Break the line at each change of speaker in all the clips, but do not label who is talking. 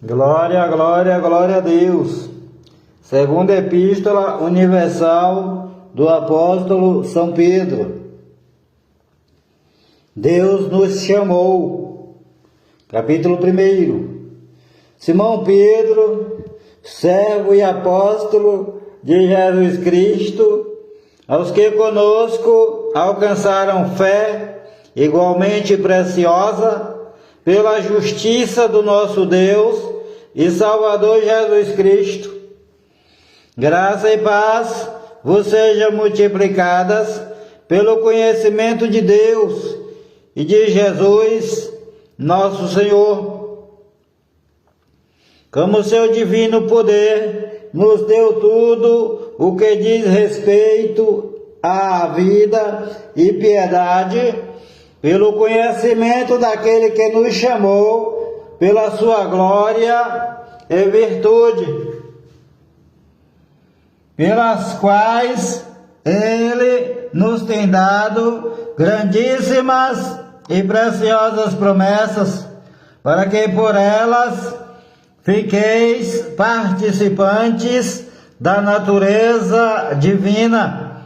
Glória, glória, glória a Deus. Segunda Epístola Universal do Apóstolo São Pedro. Deus nos chamou. Capítulo 1. Simão Pedro, servo e apóstolo de Jesus Cristo, aos que conosco alcançaram fé igualmente preciosa, pela justiça do nosso Deus e Salvador Jesus Cristo. Graça e paz vos sejam multiplicadas pelo conhecimento de Deus e de Jesus, nosso Senhor. Como seu divino poder nos deu tudo o que diz respeito à vida e piedade, pelo conhecimento daquele que nos chamou, pela sua glória e virtude, pelas quais ele nos tem dado grandíssimas e preciosas promessas, para que por elas fiqueis participantes da natureza divina,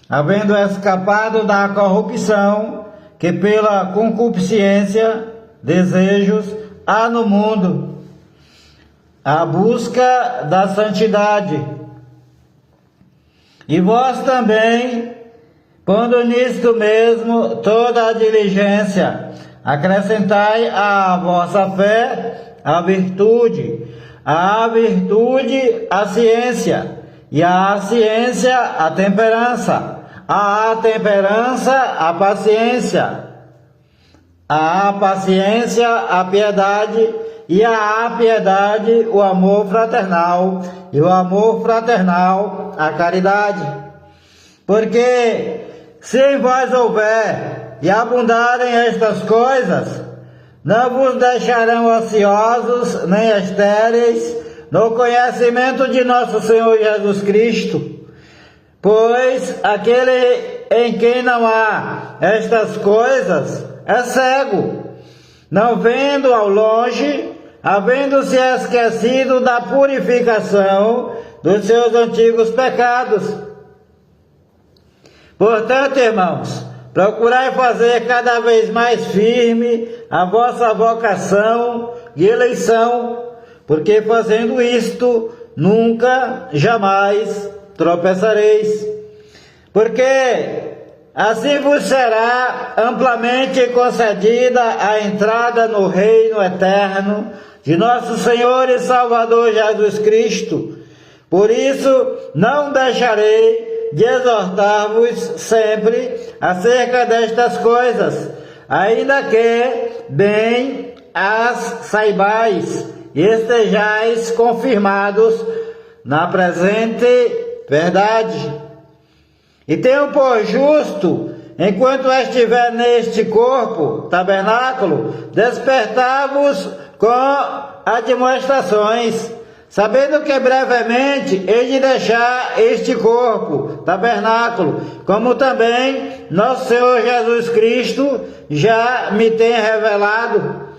havendo escapado da corrupção que pela concupiscência, desejos, há no mundo, a busca da santidade. E vós também, pondo nisto mesmo toda a diligência, acrescentai à vossa fé a virtude a ciência, e a ciência a temperança, a temperança a paciência a piedade, e a piedade o amor fraternal, e o amor fraternal a caridade. Porque se em vós houver e abundarem estas coisas, não vos deixarão ociosos nem estéreis no conhecimento de nosso Senhor Jesus Cristo. Pois aquele em quem não há estas coisas é cego, não vendo ao longe, havendo-se esquecido da purificação dos seus antigos pecados. Portanto, irmãos, procurai fazer cada vez mais firme a vossa vocação e eleição, porque fazendo isto, nunca, jamais tropeçareis. Porque assim vos será amplamente concedida a entrada no reino eterno de nosso Senhor e Salvador Jesus Cristo. Por isso, não deixarei de exortar-vos sempre acerca destas coisas, ainda que bem as saibais e estejais confirmados na presente verdade. E tenho por justo, enquanto estiver neste corpo, tabernáculo, despertar-vos com admoestações, sabendo que brevemente hei de deixar este corpo, tabernáculo, como também nosso Senhor Jesus Cristo já me tem revelado.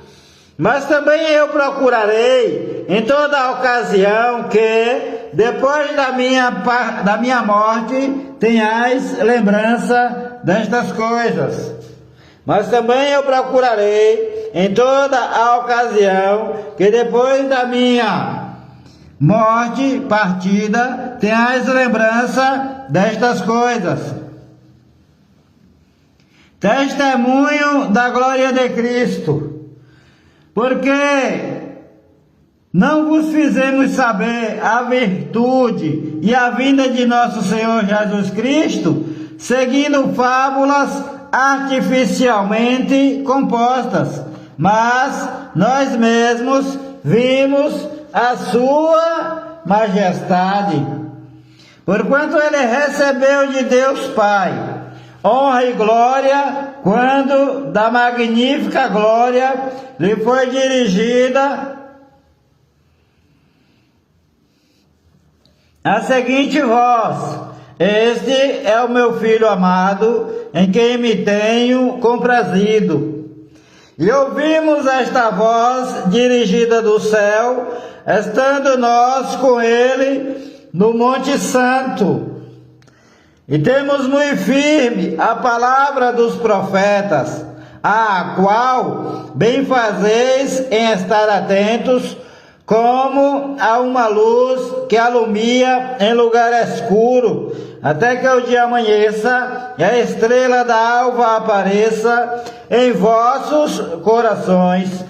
Mas também eu procurarei, em toda ocasião, que, depois da minha morte, tenhais lembrança destas coisas. Mas também eu procurarei, em toda a ocasião, que depois da minha morte, partida, tenhais lembrança destas coisas. Testemunho da glória de Cristo. Porque não vos fizemos saber a virtude e a vinda de nosso Senhor Jesus Cristo, seguindo fábulas artificialmente compostas, mas nós mesmos vimos a sua majestade. Porquanto ele recebeu de Deus Pai honra e glória, quando da magnífica glória lhe foi dirigida a seguinte voz: Este é o meu Filho amado, em quem me tenho comprazido. E ouvimos esta voz dirigida do céu, estando nós com ele no Monte Santo. E temos muito firme a palavra dos profetas, a qual bem fazeis em estar atentos, como a uma luz que alumia em lugar escuro, até que o dia amanheça e a estrela da alva apareça em vossos corações.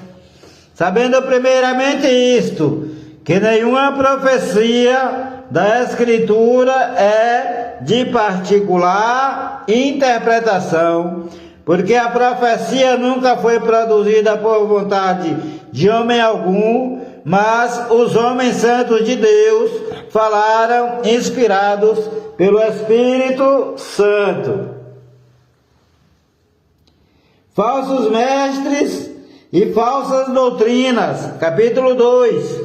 Sabendo primeiramente isto, que nenhuma profecia da Escritura é de particular interpretação, porque a profecia nunca foi produzida por vontade de homem algum, mas os homens santos de Deus falaram inspirados pelo Espírito Santo. Falsos mestres e falsas doutrinas, capítulo 2.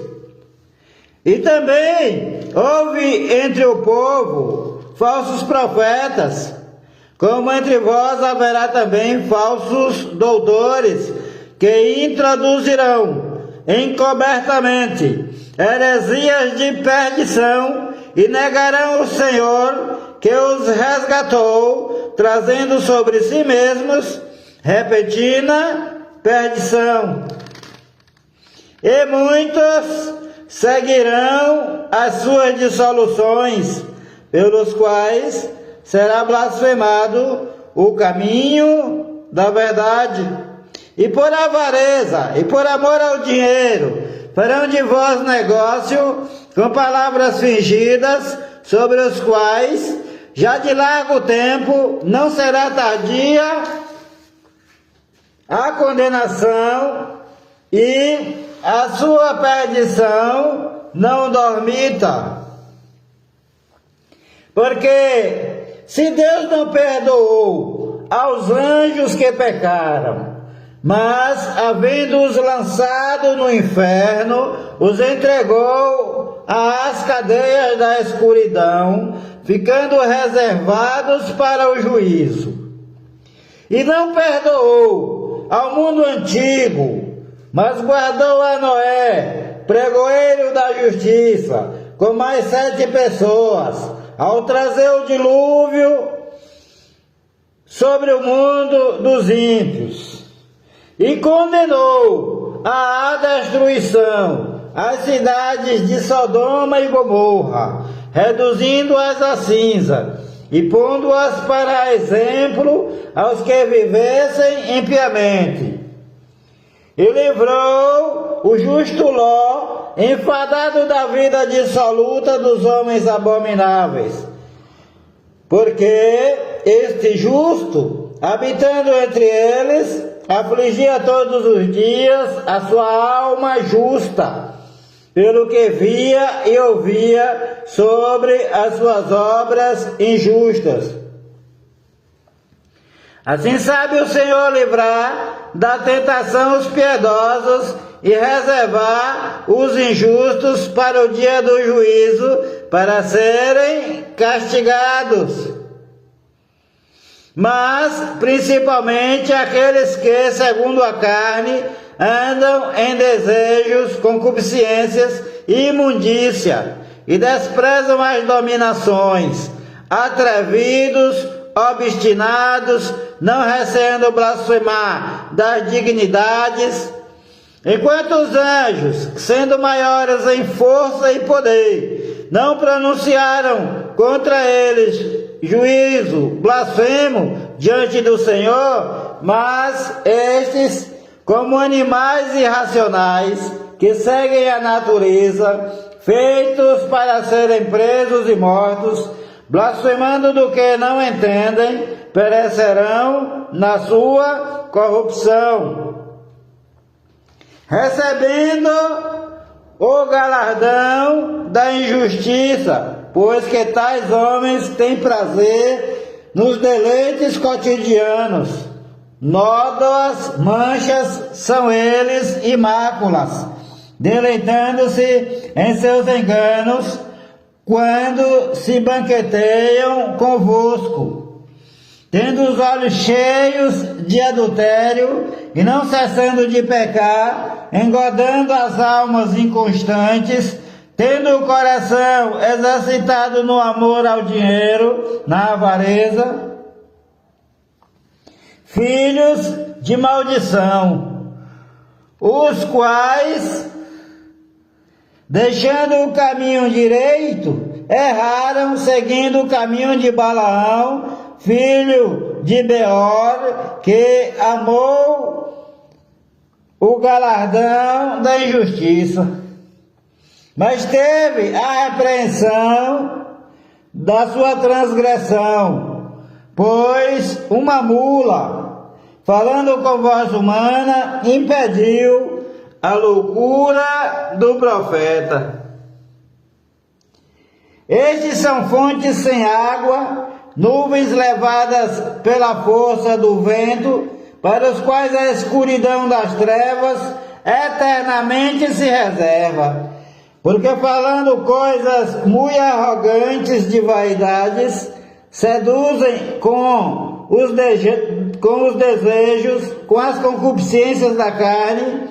E também houve entre o povo falsos profetas, como entre vós haverá também falsos doutores, que introduzirão encobertamente heresias de perdição e negarão o Senhor que os resgatou, trazendo sobre si mesmos repentina perdição. E muitos seguirão as suas dissoluções, pelos quais será blasfemado o caminho da verdade. E por avareza e por amor ao dinheiro farão de vós negócio com palavras fingidas, sobre os quais já de largo tempo não será tardia a condenação, e a sua perdição não dormita. Porque se Deus não perdoou aos anjos que pecaram, mas, havendo-os lançado no inferno, os entregou às cadeias da escuridão, ficando reservados para o juízo. E não perdoou ao mundo antigo, mas guardou a Noé, pregoeiro da justiça, com mais 7 pessoas, ao trazer o dilúvio sobre o mundo dos ímpios. E condenou à destruição as cidades de Sodoma e Gomorra, reduzindo-as a cinza, e pondo-as para exemplo aos que vivessem impiamente. E livrou o justo Ló, enfadado da vida dissoluta dos homens abomináveis, porque este justo, habitando entre eles, afligia todos os dias a sua alma justa, pelo que via e ouvia sobre as suas obras injustas. Assim sabe o Senhor livrar da tentação os piedosos e reservar os injustos para o dia do juízo, para serem castigados. Mas, principalmente, aqueles que, segundo a carne, andam em desejos, concupiscências e imundícia, e desprezam as dominações, atrevidos, obstinados, não recebendo blasfemar das dignidades, enquanto os anjos, sendo maiores em força e poder, não pronunciaram contra eles juízo blasfemo diante do Senhor, mas estes, como animais irracionais que seguem a natureza, feitos para serem presos e mortos, blasfemando do que não entendem, perecerão na sua corrupção, recebendo o galardão da injustiça, pois que tais homens têm prazer nos deleites cotidianos. Nódoas manchas são eles e máculas, deleitando-se em seus enganos, quando se banqueteiam convosco. tendo os olhos cheios de adultério e não cessando de pecar, engodando as almas inconstantes, tendo o coração exercitado no amor ao dinheiro, na avareza, filhos de maldição, os quais, deixando o caminho direito, erraram seguindo o caminho de Balaão, filho de Beor, que amou o galardão da injustiça, mas teve a repreensão da sua transgressão, pois uma mula, falando com voz humana, impediu a loucura do profeta. Estes são fontes sem água, nuvens levadas pela força do vento, para os quais a escuridão das trevas eternamente se reserva. Porque falando coisas muito arrogantes de vaidades, seduzem com os desejos, com as concupiscências da carne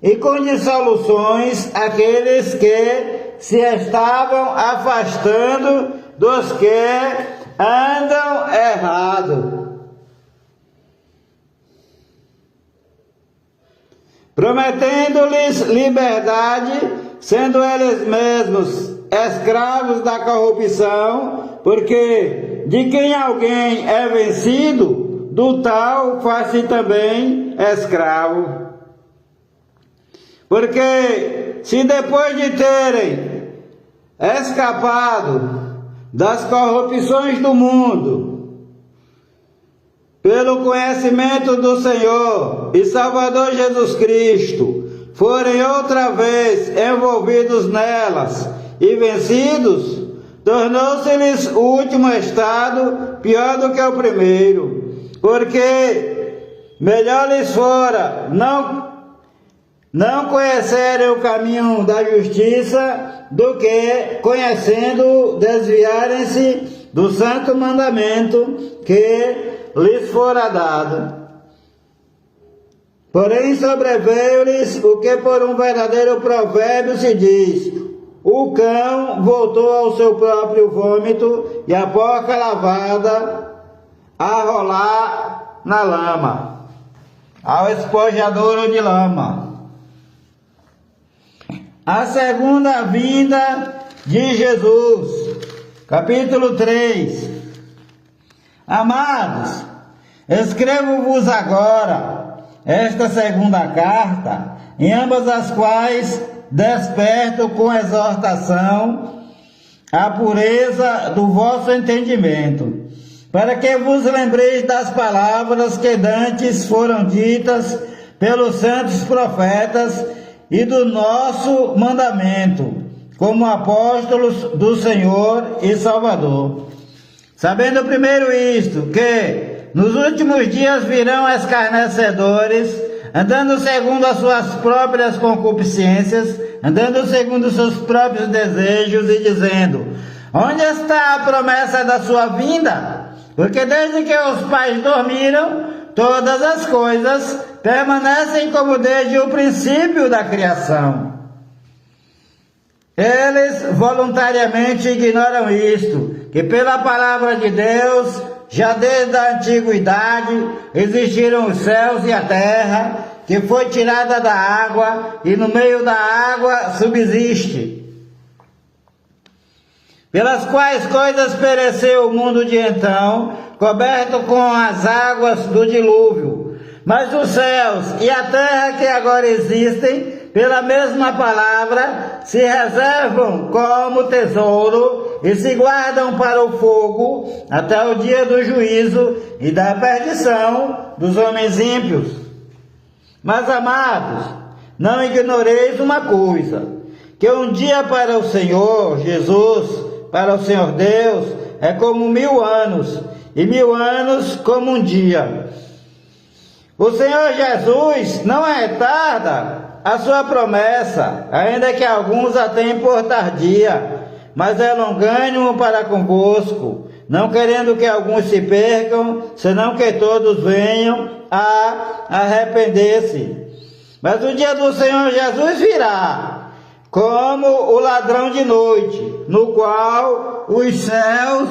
e com dissoluções aqueles que se estavam afastando dos que andam errado, prometendo-lhes liberdade, sendo eles mesmos escravos da corrupção, porque de quem alguém é vencido, do tal faz-se também escravo. Porque se depois de terem escapado das corrupções do mundo, pelo conhecimento do Senhor e Salvador Jesus Cristo, forem outra vez envolvidos nelas e vencidos, tornou-se-lhes o último estado pior do que o primeiro, porque melhor lhes fora não conhecerem o caminho da justiça, do que, conhecendo, desviarem-se do santo mandamento que lhes fora dado. Porém sobreveio-lhes o que por um verdadeiro provérbio se diz: o cão voltou ao seu próprio vômito, e a porca lavada a rolar na lama, ao espojadouro de lama. A segunda vinda de Jesus, capítulo 3. Amados, escrevo-vos agora esta segunda carta, em ambas as quais desperto com exortação a pureza do vosso entendimento, para que vos lembreis das palavras que dantes foram ditas pelos santos profetas e do nosso mandamento, como apóstolos do Senhor e Salvador. Sabendo primeiro isto, que nos últimos dias virão escarnecedores, andando segundo as suas próprias concupiscências, andando segundo os seus próprios desejos, e dizendo: onde está a promessa da sua vinda? Porque desde que os pais dormiram, todas as coisas permanecem como desde o princípio da criação. Eles voluntariamente ignoram isto, que pela palavra de Deus, já desde a antiguidade, existiram os céus e a terra, que foi tirada da água, e no meio da água subsiste, pelas quais coisas pereceu o mundo de então, coberto com as águas do dilúvio. Mas os céus e a terra que agora existem, pela mesma palavra, se reservam como tesouro e se guardam para o fogo até o dia do juízo e da perdição dos homens ímpios. Mas, amados, não ignoreis uma coisa, que um dia para o Senhor Jesus, para o Senhor Deus, é como 1000 anos, e 1000 anos como um dia. O Senhor Jesus não retarda a sua promessa, ainda que alguns a tenham por tardia, mas é longânimo para convosco, não querendo que alguns se percam, senão que todos venham a arrepender-se. Mas o dia do Senhor Jesus virá, como o ladrão de noite, no qual os céus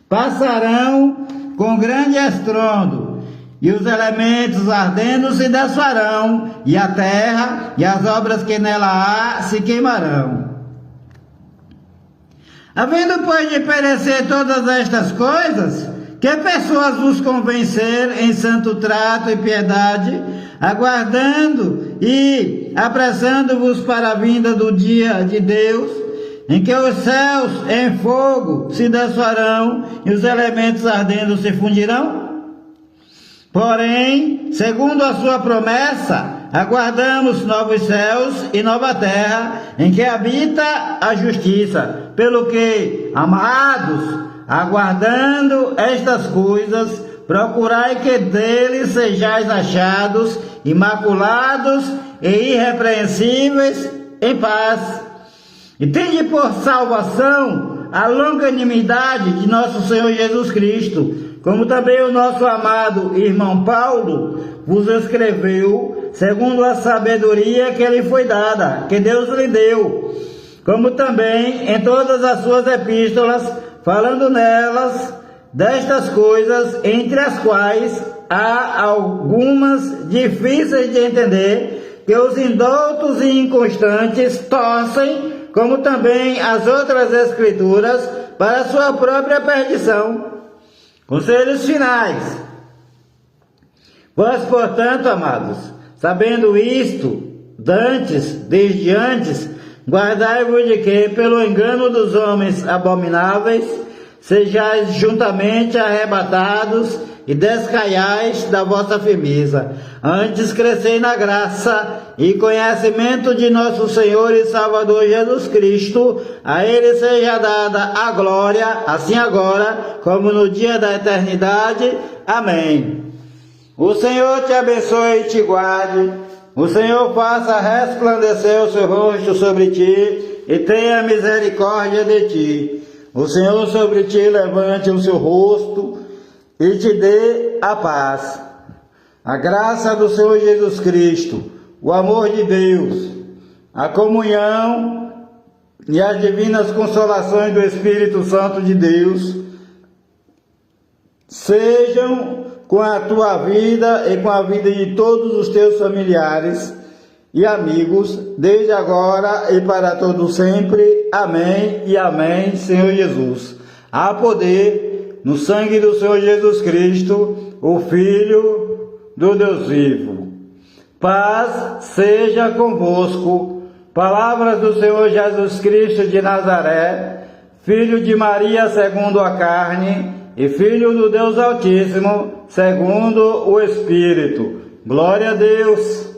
passarão com grande estrondo, e os elementos ardendo se desfarão, e a terra e as obras que nela há se queimarão. Havendo, pois, de perecer todas estas coisas, que pessoas vos convencer em santo trato e piedade, aguardando e apressando-vos para a vinda do dia de Deus, em que os céus em fogo se desfarão e os elementos ardendo se fundirão? Porém, segundo a sua promessa, aguardamos novos céus e nova terra, em que habita a justiça. Pelo que, amados, aguardando estas coisas, procurai que deles sejais achados, imaculados e irrepreensíveis em paz. E tende por salvação a longanimidade de nosso Senhor Jesus Cristo, como também o nosso amado irmão Paulo vos escreveu, segundo a sabedoria que lhe foi dada, que Deus lhe deu, como também em todas as suas epístolas, falando nelas destas coisas, entre as quais há algumas difíceis de entender, que os indoutos e inconstantes torcem, como também as outras escrituras, para sua própria perdição. Conselhos finais. Vós, portanto, amados, sabendo isto, desde antes, guardai-vos de que, pelo engano dos homens abomináveis, sejais juntamente arrebatados e descaiais da vossa firmeza. Antes crescei na graça e conhecimento de nosso Senhor e Salvador Jesus Cristo. A Ele seja dada a glória, assim agora, como no dia da eternidade. Amém. O Senhor te abençoe e te guarde. O Senhor faça resplandecer o seu rosto sobre ti e tenha misericórdia de ti. O Senhor sobre ti levante o seu rosto e te dê a paz. A graça do Senhor Jesus Cristo, o amor de Deus, a comunhão e as divinas consolações do Espírito Santo de Deus sejam com a tua vida e com a vida de todos os teus familiares e amigos, desde agora e para todo sempre. Amém e amém, Senhor Jesus. Há poder no sangue do Senhor Jesus Cristo, o Filho do Deus vivo. Paz seja convosco. Palavras do Senhor Jesus Cristo de Nazaré, Filho de Maria segundo a carne, e Filho do Deus Altíssimo segundo o Espírito. Glória a Deus.